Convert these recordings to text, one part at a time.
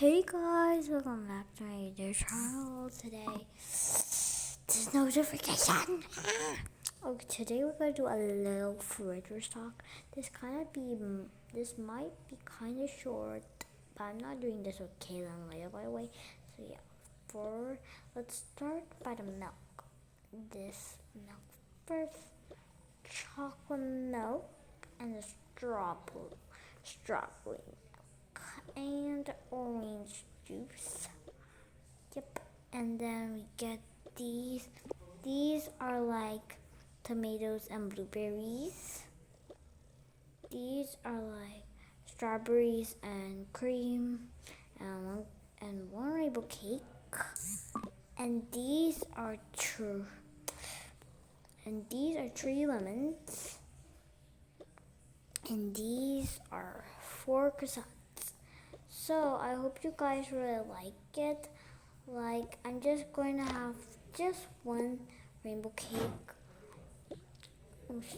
Hey guys, welcome back to my YouTube channel. Today, this notification. Okay, today we're gonna do a little fridge restock. This might be kind of short, but I'm not doing this with Kayla and Leia, by the way. So yeah, let's start by the milk. This milk first, chocolate milk, and the strawberry and orange juice. Yep, and then we get these. These are like tomatoes and blueberries. These are like strawberries and cream and one rainbow cake. And these are three lemons. And these are 4 croissants. So I hope you guys really like it. Like, I'm just going to have just one rainbow cake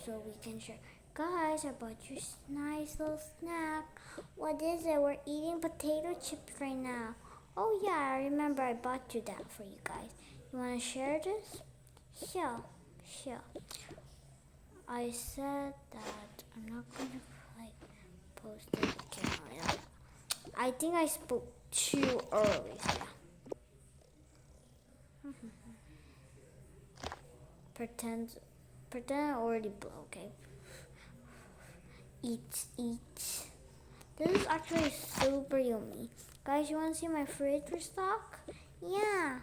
so we can share. Guys, I bought you a nice little snack. What is it? We're eating potato chips right now. Oh yeah, I remember I bought you that for you guys. You want to share this? Sure. I said that I'm not going to post it again. I think I spoke too early. Pretend I already blew, okay? Eat. This is actually super yummy. Guys, you want to see my fridge restock? Yeah.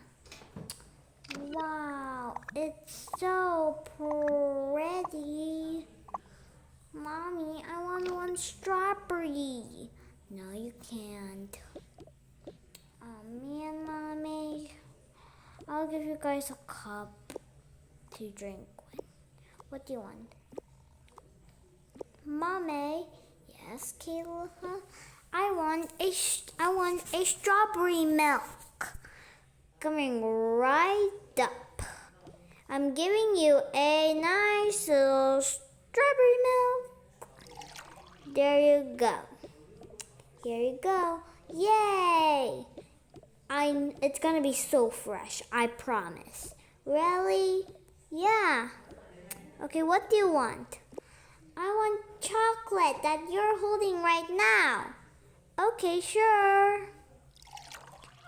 Wow, it's so pretty. Mommy, I want one strawberry. No, you can't. Oh man, Mommy. I'll give you guys a cup to drink with. What do you want? Mommy? Yes, Kayla? Huh? I want a strawberry milk. Coming right up. I'm giving you a nice little strawberry milk. There you go. Here you go. Yay! It's gonna be so fresh, I promise. Really? Yeah. Okay, what do you want? I want chocolate that you're holding right now. Okay, sure.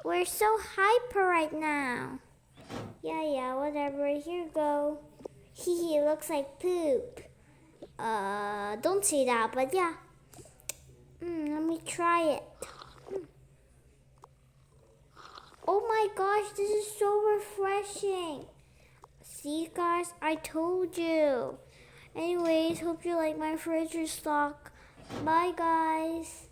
We're so hyper right now. Yeah, whatever. Here you go. Hee, it looks like poop. Don't say that, but yeah. Let me try it. Oh my gosh, this is so refreshing. See, guys, I told you. Anyways, hope you like my fridge restock. Bye, guys.